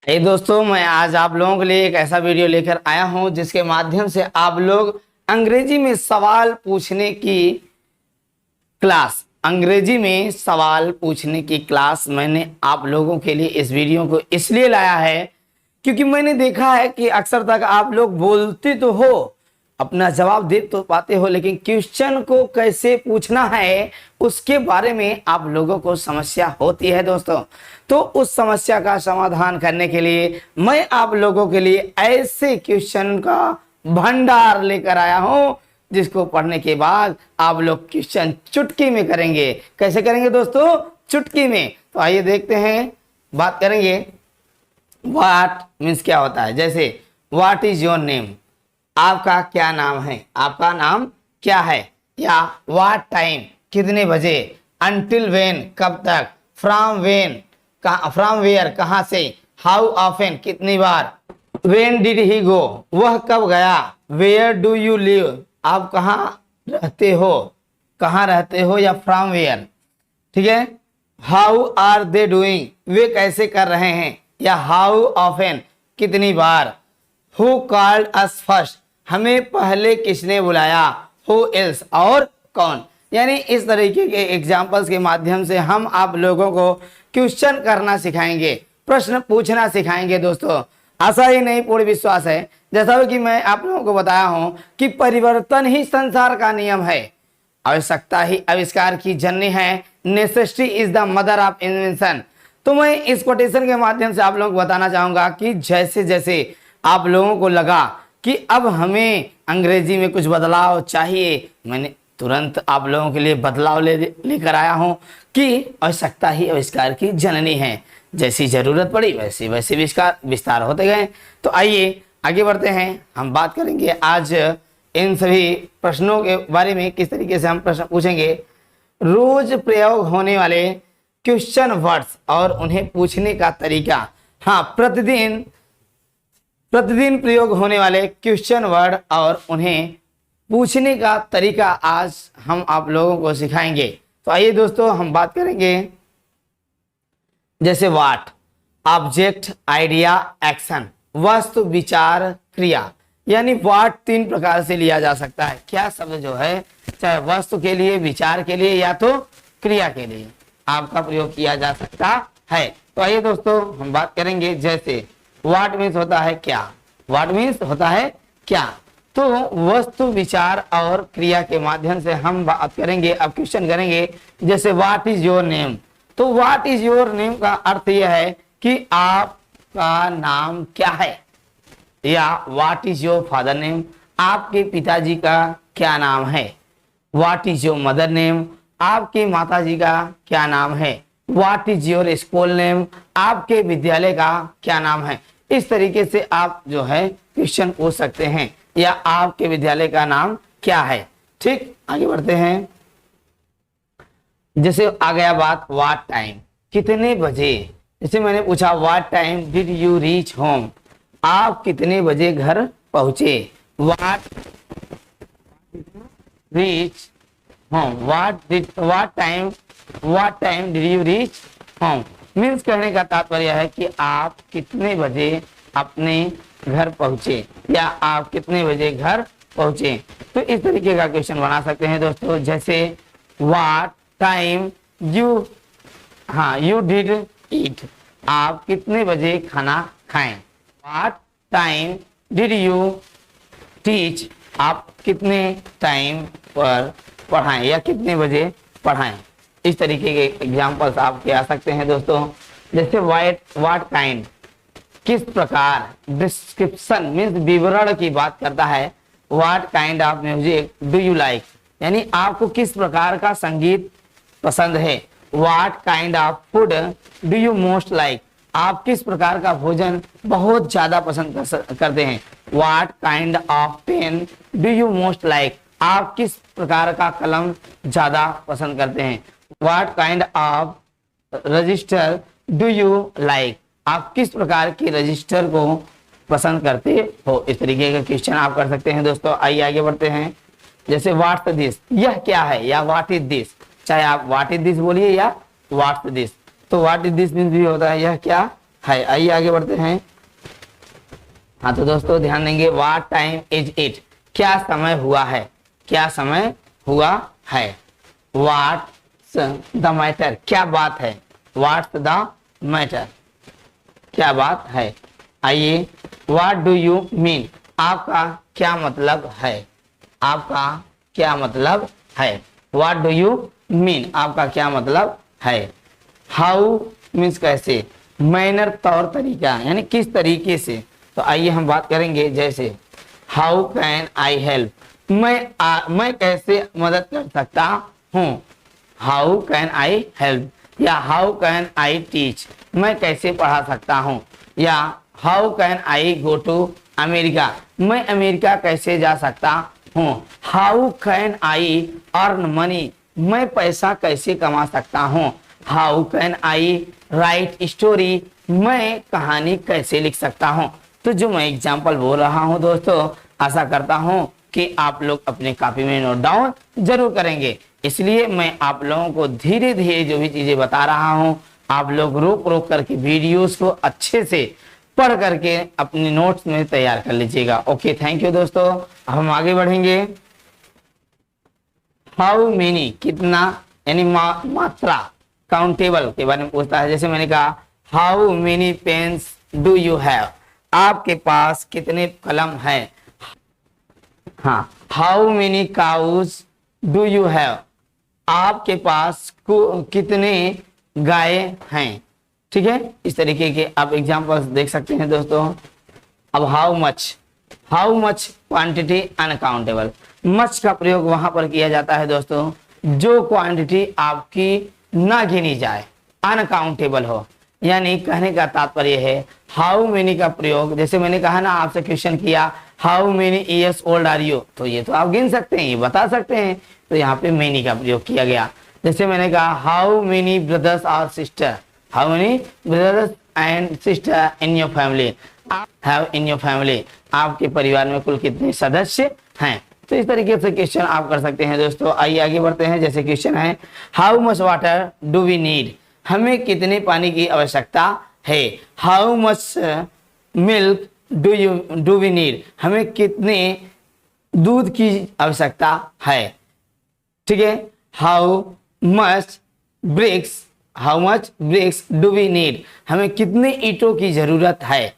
ये दोस्तों, मैं आज आप लोगों के लिए एक ऐसा वीडियो लेकर आया हूं जिसके माध्यम से आप लोग अंग्रेजी में सवाल पूछने की क्लास मैंने आप लोगों के लिए इस वीडियो को इसलिए लाया है क्योंकि मैंने देखा है कि अक्सर तक आप लोग बोलते तो हो, अपना जवाब दे तो पाते हो, लेकिन क्वेश्चन को कैसे पूछना है उसके बारे में आप लोगों को समस्या होती है दोस्तों। तो उस समस्या का समाधान करने के लिए मैं आप लोगों के लिए ऐसे क्वेश्चन का भंडार लेकर आया हूं जिसको पढ़ने के बाद आप लोग क्वेश्चन चुटकी में करेंगे। कैसे करेंगे दोस्तों? चुटकी में। तो आइए देखते हैं, बात करेंगे व्हाट मीन्स क्या होता है। जैसे व्हाट इज योर नेम, आपका क्या नाम है, आपका नाम क्या है। या व्हाट टाइम, कितने बजे। अंटिल वेन, कब तक। फ्रॉम वेन, फ्रॉम वेयर, कहां से। हाउ ऑफन, कितनी बार। वेन डिड ही गो, वह कब गया। वेयर डू यू लिव, आप कहाँ रहते हो, कहाँ रहते हो। या फ्रॉम वेयर, ठीक है। हाउ आर दे डूइंग, वे कैसे कर रहे हैं। या हाउ ऑफन, कितनी बार। हु कॉल्ड अस फर्स्ट, हमें पहले किसने बुलाया। हु एल्स, और कौन। यानी इस तरीके के एग्जाम्पल्स के माध्यम से हम आप लोगों को क्वेश्चन करना सिखाएंगे, प्रश्न पूछना सिखाएंगे दोस्तों। आशा ही नहीं, पूर्ण विश्वास है। जैसा कि मैं आप लोगों को बताया हूं कि परिवर्तन ही संसार का नियम है, आवश्यकता ही आविष्कार की जननी है। Necessity is the mother of invention. तो मैं इस कोटेशन के माध्यम से आप लोगों को बताना चाहूंगा कि जैसे जैसे आप लोगों को लगा कि अब हमें अंग्रेजी में कुछ बदलाव चाहिए, मैंने तुरंत आप लोगों के लिए बदलाव लेकर आया हूं कि आवश्यकता ही आविष्कार की जननी है। जैसी जरूरत पड़ी वैसे वैसे विस्तार होते गए। तो आइए आगे बढ़ते हैं, हम बात करेंगे आज इन सभी प्रश्नों के बारे में, किस तरीके से हम प्रश्न पूछेंगे। रोज प्रयोग होने वाले क्वेश्चन वर्ड्स और उन्हें पूछने का तरीका। हाँ, प्रतिदिन प्रयोग होने वाले क्वेश्चन वर्ड और उन्हें पूछने का तरीका आज हम आप लोगों को सिखाएंगे। तो आइए दोस्तों, हम बात करेंगे जैसे व्हाट, ऑब्जेक्ट, आइडिया, एक्शन, वस्तु, विचार, क्रिया। यानी व्हाट 3 प्रकार से लिया जा सकता है। क्या शब्द जो है, चाहे वस्तु के लिए, विचार के लिए या तो क्रिया के लिए आपका प्रयोग किया जा सकता है। तो आइए दोस्तों, हम बात करेंगे जैसे व्हाट मीन्स होता है क्या। व्हाट मीन्स होता है क्या। तो वस्तु, विचार और क्रिया के माध्यम से हम बात करेंगे। अब क्वेश्चन करेंगे जैसे व्हाट इज योर नेम। तो व्हाट इज योर नेम का अर्थ यह है कि आपका नाम क्या है। या what is your father name, आपके पिताजी का क्या नाम है। What is your mother name, आपकी माताजी का क्या नाम है। What is your school name, आपके विद्यालय का क्या नाम है। इस तरीके से आप जो है क्वेश्चन पूछ सकते हैं। या आपके विद्यालय का नाम क्या है। ठीक, आगे बढ़ते हैं। जैसे आ गया बात व्हाट टाइम, कितने बजे। जैसे मैंने पूछा what time did you reach home, आप कितने बजे घर पहुंचे। What reach home, what time did you reach home. Means कहने का तात्पर्य है कि आप कितने बजे अपने घर पहुंचे या आप कितने बजे घर पहुंचे। तो इस तरीके का क्वेश्चन बना सकते हैं दोस्तों। जैसे व्हाट टाइम यू डिड ईट, आप कितने बजे खाना खाएं। What time did you teach, आप कितने टाइम पर पढ़ाएं या कितने बजे पढ़ाएं। इस तरीके के एग्जाम्पल्स आप आ सकते हैं दोस्तों। जैसे व्हाट काइंड, किस प्रकार। डिस्क्रिप्शन मीन्स विवरण की बात करता है। What kind of music do you like, यानी आपको किस प्रकार का संगीत पसंद है। What kind of food do you most like, आप किस प्रकार का भोजन बहुत ज्यादा पसंद करते हैं। What kind of pen do you most like, आप किस प्रकार का कलम ज्यादा पसंद करते हैं। What kind of register do you like, आप किस प्रकार के रजिस्टर को पसंद करते हो। इस तरीके का क्वेश्चन आप कर सकते हैं दोस्तों। आइए आगे बढ़ते हैं। जैसे व्हाट्स दिस, यह क्या है। या व्हाट इज दिस, चाहे आप व्हाट इज दिस बोलिए या व्हाट्स दिस। तो व्हाट इज दिस मीन्स भी होता है यह क्या है। आइए आगे बढ़ते हैं। हाँ तो दोस्तों ध्यान देंगे, व्हाट टाइम इज इट, क्या समय हुआ है, क्या समय हुआ है। व्हाट्स द मैटर, क्या बात है, व्हाट्स द मैटर, क्या बात है। आइए, व्हाट डू यू मीन, आपका क्या मतलब है, आपका क्या मतलब है। व्हाट डू यू मीन, आपका क्या मतलब है। हाउ मीन्स कैसे, मैनर तौर तरीका यानी किस तरीके से। तो आइए हम बात करेंगे, जैसे हाउ कैन आई हेल्प, मैं कैसे मदद कर सकता हूँ। हाउ कैन आई हेल्प, या हाउ कैन आई टीच, मैं कैसे पढ़ा सकता हूँ। या how can I go to America, मैं अमेरिका कैसे जा सकता हूँ। How can I earn money, मैं पैसा कैसे कमा सकता हूँ। How can I write story, मैं कहानी कैसे लिख सकता हूँ। तो जो मैं एग्जाम्पल बोल रहा हूँ दोस्तों, आशा करता हूँ कि आप लोग अपने कॉपी में नोट डाउन जरूर करेंगे। इसलिए मैं आप लोगों को धीरे धीरे जो भी चीजें बता रहा हूँ, आप लोग रोक रोक करके वीडियोस को अच्छे से पढ़ करके अपने नोट्स में तैयार कर लीजिएगा। ओके, थैंक यू दोस्तों। अब हम आगे बढ़ेंगे। हाउ मेनी, कितना यानी मात्रा, काउंटेबल के बारे में पूछता है। जैसे मैंने कहा, how many pens do you have, आपके पास कितने कलम है। हाँ, how many cows do you have, आपके पास कितने गाय हैं। ठीक है, इस तरीके के आप एग्जांपल्स देख सकते हैं दोस्तों। अब how much quantity uncountable, much का प्रयोग वहां पर किया जाता है दोस्तों जो क्वांटिटी आपकी ना गिनी जाए, अनकाउंटेबल हो। यानी कहने का तात्पर्य है हाउ मेनी का प्रयोग, जैसे मैंने कहा ना, आपसे क्वेश्चन किया how many years old are you, तो ये तो आप गिन सकते हैं, ये बता सकते हैं, तो यहाँ पे मेनी का प्रयोग किया गया। जैसे मैंने कहा हाउ मेनी ब्रदर्स और sister, how many brothers and sister in your family, have in your family, आपके परिवार में कुल कितने सदस्य हैं। तो इस तरीके से क्वेश्चन आप कर सकते हैं दोस्तों। आइए आगे बढ़ते हैं। जैसे क्वेश्चन है, how much water do we need, हमें कितने पानी की आवश्यकता है। How much milk do we need, हमें कितने दूध की आवश्यकता है। ठीक है, how much bricks do we need, हमें कितने ईंटों की जरूरत है।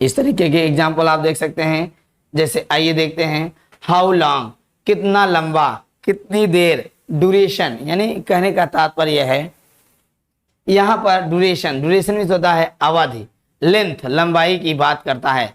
इस तरीके के एग्जाम्पल आप देख सकते हैं। जैसे आइए देखते हैं, हाउ लॉन्ग, कितना लंबा, कितनी देर। ड्यूरेशन यानी कहने का तात्पर्य है यहाँ पर ड्यूरेशन में होता है अवधि, लेंथ लंबाई की बात करता है।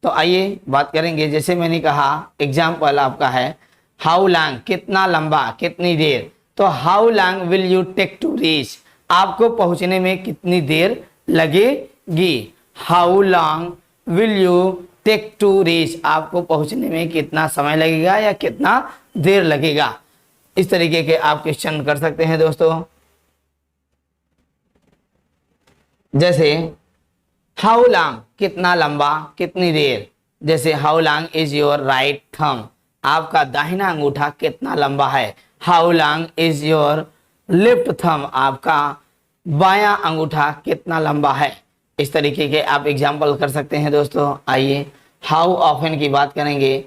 तो आइए बात करेंगे। जैसे मैंने कहा एग्जाम्पल आपका है, हाउ लॉन्ग, कितना लंबा, कितनी देर। तो how long will you take to reach, आपको पहुंचने में कितनी देर लगेगी। How long will you take to reach, आपको पहुंचने में कितना समय लगेगा या कितना देर लगेगा। इस तरीके के आप क्वेश्चन कर सकते हैं दोस्तों। जैसे हाउ लॉन्ग, कितना लंबा, कितनी देर। जैसे how long is your right thumb, आपका दाहिना अंगूठा कितना लंबा है। How long is your left thumb, आपका बायां अंगूठा कितना लंबा है। इस तरीके के आप एग्जाम्पल कर सकते हैं दोस्तों। आइए हाउ ऑफन की बात करेंगे।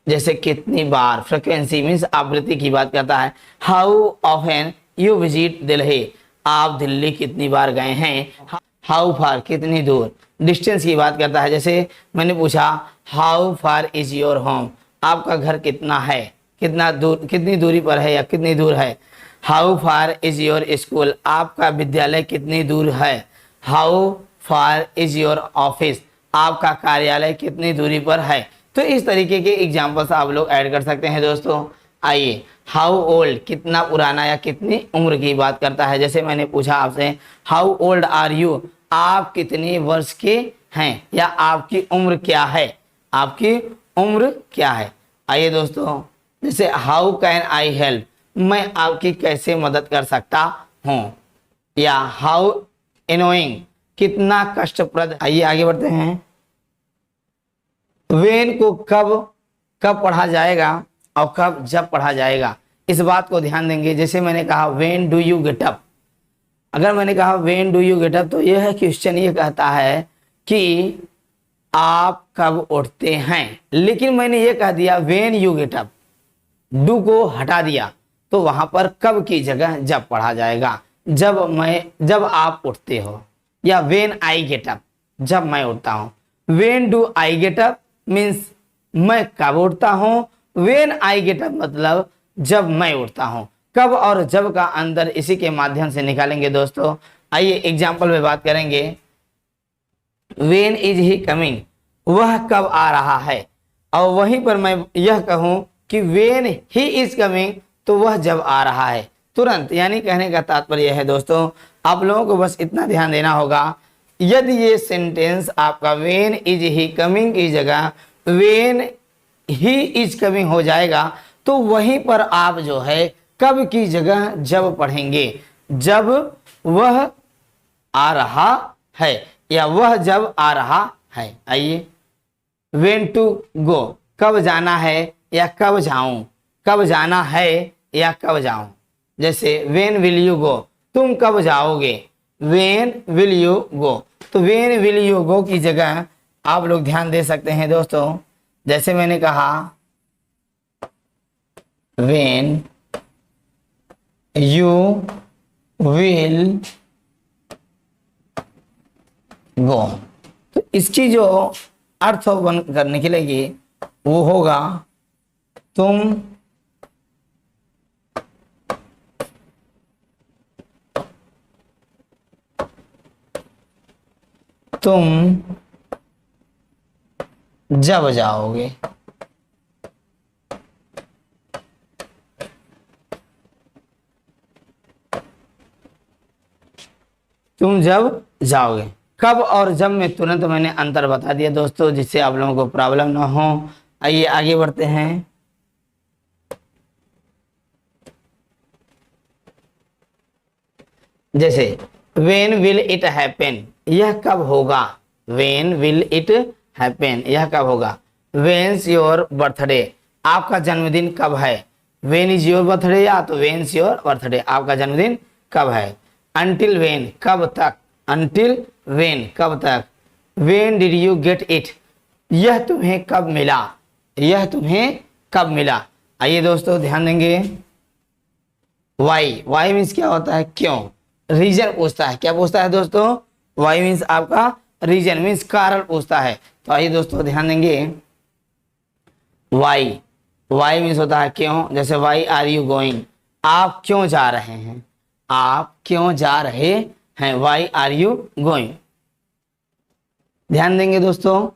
जैसे कितनी बार, फ्रिक्वेंसी मीन्स आवृत्ति की बात करता है। How often you visit Delhi, आप दिल्ली कितनी बार गए हैं। हाउ फार, कितनी दूर। डिस्टेंस की बात करता है। जैसे मैंने पूछा how far is your home, आपका घर कितना है, कितना दूर, कितनी दूरी पर है या कितनी दूर है। How far is your school, आपका विद्यालय कितनी दूर है। How far is your office, आपका कार्यालय कितनी दूरी पर है। तो इस तरीके के एग्जाम्पल्स आप लोग ऐड कर सकते हैं दोस्तों। आइए हाउ ओल्ड, कितना पुराना या कितनी उम्र की बात करता है। जैसे मैंने पूछा आपसे हाउ ओल्ड आर यू, आप कितने वर्ष के हैं या आपकी उम्र क्या है, आपकी उम्र क्या है। आइए दोस्तों, जैसे हाउ कैन आई हेल्प, मैं आपकी कैसे मदद कर सकता हूँ। या हाउ एनोइंग, कितना कष्टप्रद। आइए आगे बढ़ते हैं। वेन को कब पढ़ा जाएगा और कब जब पढ़ा जाएगा, इस बात को ध्यान देंगे। जैसे मैंने कहा when do you get up, अगर मैंने कहा when do you get up, तो यह क्वेश्चन ये कहता है कि आप कब उठते हैं। लेकिन मैंने ये कह दिया when you get up, do को हटा दिया, तो वहां पर कब की जगह जब पढ़ा जाएगा, जब आप उठते हो। या व्हेन आई गेट अप, जब मैं उठता हूं। When do I get up means मैं कब उठता हूं। व्हेन आई गेट अप मतलब जब मैं उठता हूं। कब और जब का अंतर इसी के माध्यम से निकालेंगे दोस्तों। आइए एग्जाम्पल में बात करेंगे। व्हेन इज ही कमिंग, वह कब आ रहा है। और वहीं पर मैं यह कहूं कि व्हेन ही इज कमिंग, तो वह जब आ रहा है तुरंत। यानी कहने का तात्पर्य है दोस्तों, आप लोगों को बस इतना ध्यान देना होगा, यदि ये सेंटेंस आपका व्हेन इज ही कमिंग की जगह व्हेन ही इज कमिंग हो जाएगा, तो वहीं पर आप जो है कब की जगह जब पढ़ेंगे, जब वह आ रहा है या वह जब आ रहा है। आइए, व्हेन टू गो, कब जाना है या कब जाऊं, कब जाना है या कब जाऊं। जैसे व्हेन विल यू गो, तुम कब जाओगे। व्हेन विल यू गो, तो व्हेन विल यू गो की जगह आप लोग ध्यान दे सकते हैं दोस्तों। जैसे मैंने कहा व्हेन यू विल गो, तो इसकी जो अर्थ बन कर निकलेगी वो होगा तुम जब जाओगे। तुम जब जाओगे। कब और जब में तुरंत मैंने अंतर बता दिया दोस्तों, जिससे आप लोगों को प्रॉब्लम ना हो। आइए आगे बढ़ते हैं। जैसे व्हेन विल इट हैपन, यह कब होगा। व्हेन विल इट हैपन, यह कब होगा। व्हेन्स योर बर्थडे, आपका जन्मदिन कब है। व्हेन इज योर बर्थडे, या तो व्हेन्स योर बर्थडे, आपका जन्मदिन कब है। अनटिल व्हेन, कब तक। अनटिल व्हेन, कब तक। When did you get it, यह तुम्हें कब मिला, यह तुम्हें कब मिला। आइए दोस्तों ध्यान देंगे। वाई, वाई मीन्स क्या होता है, क्यों। रीजन पूछता है, क्या पूछता है दोस्तों। वाई मीन्स आपका रीजन मीन्स कारण पूछता है। तो आइए दोस्तों ध्यान देंगे। वाई, वाई मीन्स होता है क्यों। जैसे वाई आर यू गोइंग, आप क्यों जा रहे हैं, आप क्यों जा रहे हैं। Why are you going. ध्यान देंगे दोस्तों।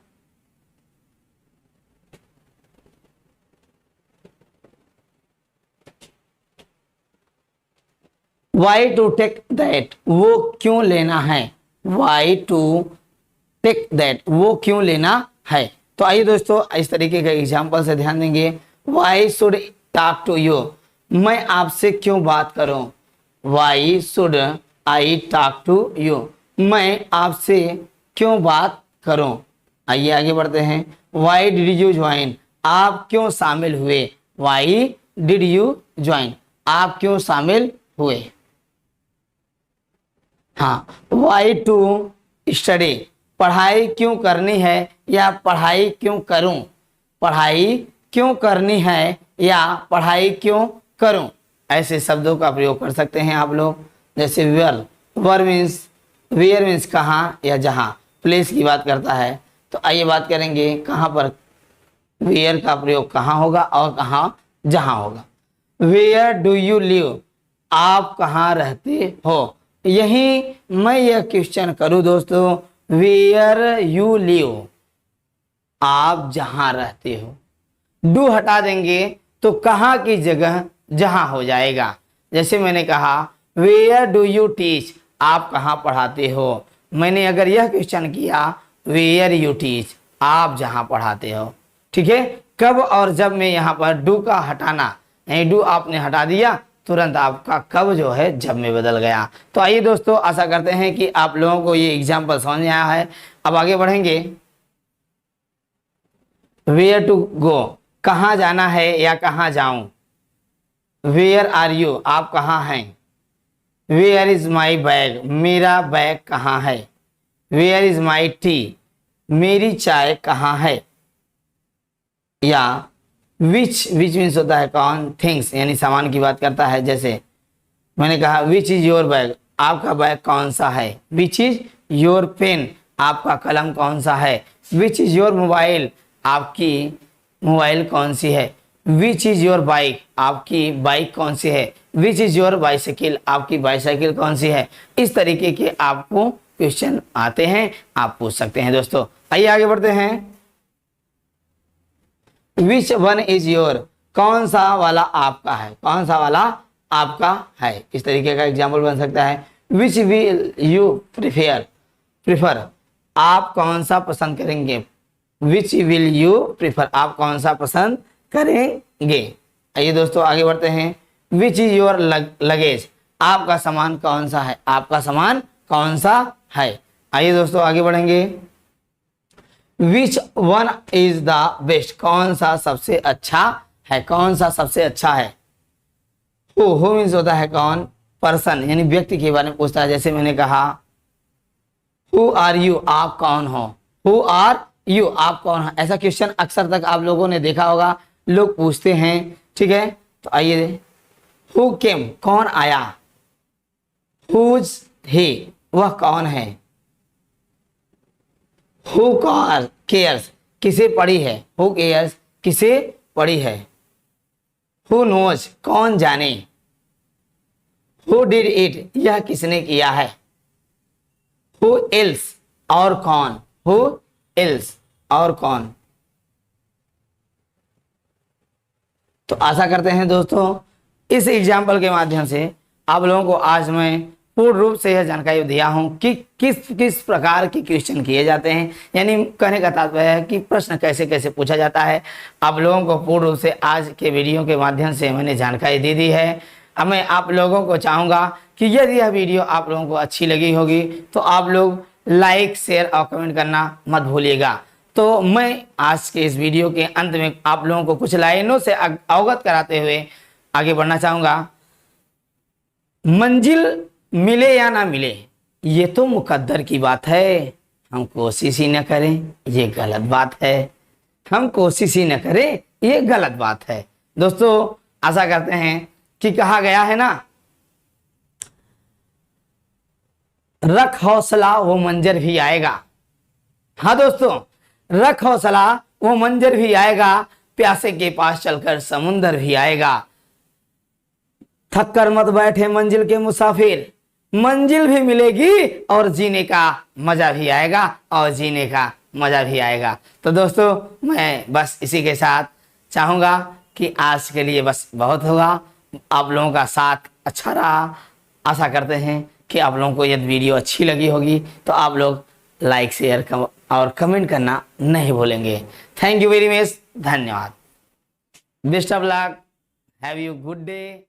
वाई टू टेक दैट, वो क्यों लेना है। वाई टू टेक दैट, वो क्यों लेना है। तो आइए दोस्तों इस तरीके के एग्जाम्पल से ध्यान देंगे। Why should talk to you, मैं आपसे क्यों बात करूं। Why should I talk to you, मैं आपसे क्यों बात करूं। आइए आगे बढ़ते हैं। वाई डिड यू ज्वाइन, आप क्यों शामिल हुए। वाई डिड यू ज्वाइन, आप क्यों शामिल हुए। हाँ, वाई टू स्टडी, पढ़ाई क्यों करनी है या पढ़ाई क्यों करूं। पढ़ाई क्यों करनी है या पढ़ाई क्यों करूं। ऐसे शब्दों का प्रयोग कर सकते हैं आप लोग। जैसे where, where means where means कहाँ या जहाँ, प्लेस की बात करता है। तो आइए बात करेंगे कहाँ पर वेयर का प्रयोग कहाँ होगा और कहाँ जहाँ होगा। वेयर डू यू लिव, आप कहाँ रहते हो। यही मैं यह क्वेश्चन करूं दोस्तों, वेयर यू लिव, आप जहां रहते हो। डू हटा देंगे तो कहाँ की जगह जहां हो जाएगा। जैसे मैंने कहा वेयर डू यू टीच, आप कहाँ पढ़ाते हो। मैंने अगर यह क्वेश्चन किया वेयर यू टीच, आप जहां पढ़ाते हो। ठीक है, कब और जब में यहाँ पर डू का हटाना, डू आपने हटा दिया, तुरंत आपका कब जो है जब में बदल गया। तो आइए दोस्तों, आशा करते हैं कि आप लोगों को ये एग्जाम्पल समझ में आया है। अब आगे बढ़ेंगे। वेयर टू गो, कहाँ जाना है या कहाँ जाऊं। वेयर आर यू, आप कहाँ हैं। वेयर इज माई बैग, मेरा बैग कहाँ है। वेयर इज माई टी, मेरी चाय कहाँ है। या विच मीन्स होता है कौन, थिंग्स यानी सामान की बात करता है। जैसे मैंने कहा विच इज योर बैग, आपका बैग कौन सा है। विच इज योर पेन, आपका कलम कौन सा है। विच इज योर मोबाइल, आपकी मोबाइल कौन सी है। विच इज योर बाइक, आपकी बाइक कौन सी है। विच इज योर बाइसाइकिल, आपकी बाइसाइकिल कौन सी है। इस तरीके के आपको क्वेश्चन आते हैं, आप पूछ सकते हैं दोस्तों। आइए आगे बढ़ते हैं। विच वन इज योर, कौन सा वाला आपका है, कौन सा वाला आपका है। इस तरीके का एग्जाम्पल बन सकता है। विच विल यू प्रिफर, आप कौन सा पसंद करेंगे। विच विल यू प्रिफर, आप कौन सा पसंद करेंगे। आइए दोस्तों आगे बढ़ते हैं। विच इज योर लगेज, आपका सामान कौन सा है, आपका सामान कौन सा है। आइए दोस्तों आगे बढ़ेंगे। Which one is the best, कौन सा सबसे अच्छा है, कौन सा सबसे अच्छा है। हु मीन्स होता है कौन, पर्सन यानी व्यक्ति के बारे में पूछता है। जैसे मैंने कहा हु आर यू, आप कौन हो। हु आर यू, आप कौन हो। ऐसा क्वेश्चन अक्सर तक आप लोगों ने देखा होगा, लोग पूछते हैं, ठीक है। तो आइए, हु केम, कौन आया। हुज ही, वह कौन है। हु केयर्स, किसे पड़ी है। हु केयर्स, किसे पड़ी है। हु नोज, कौन जाने। हु डिड इट, यह किसने किया है। हु एल्स, और कौन। हु एल्स, और कौन। तो आशा करते हैं दोस्तों इस एग्जाम्पल के माध्यम से आप लोगों को आज मैं पूर्ण रूप से यह जानकारी दिया हूं कि किस किस प्रकार के क्वेश्चन किए जाते हैं। यानी कहने का तात्पर्य है कि प्रश्न कैसे कैसे पूछा जाता है। आप लोगों को पूर्ण रूप से आज के वीडियो के माध्यम से मैंने जानकारी दे दी है। अब मैं आप लोगों को चाहूँगा कि यदि यह वीडियो आप लोगों को अच्छी लगी होगी तो आप लोग लाइक शेयर और कमेंट करना मत भूलिएगा। तो मैं आज के इस वीडियो के अंत में आप लोगों को कुछ लाइनों से अवगत कराते हुए आगे बढ़ना चाहूँगा। मंजिल मिले या ना मिले ये तो मुकद्दर की बात है, हम कोशिश ही न करें ये गलत बात है। हम कोशिश ही न करें ये गलत बात है। दोस्तों आशा करते हैं कि कहा गया है ना, रख हौसला वो मंजर भी आएगा। हाँ दोस्तों, रख हौसला वो मंजर भी आएगा, प्यासे के पास चलकर समुंदर भी आएगा। थक कर मत बैठे मंजिल के मुसाफिर, मंजिल भी मिलेगी और जीने का मजा भी आएगा, और जीने का मजा भी आएगा। तो दोस्तों मैं बस इसी के साथ चाहूँगा कि आज के लिए बस बहुत होगा। आप लोगों का साथ अच्छा रहा। आशा करते हैं कि आप लोगों को यदि वीडियो अच्छी लगी होगी तो आप लोग लाइक शेयर और कमेंट करना नहीं भूलेंगे। थैंक यू वेरी मच, धन्यवाद। Best of luck, have you good day.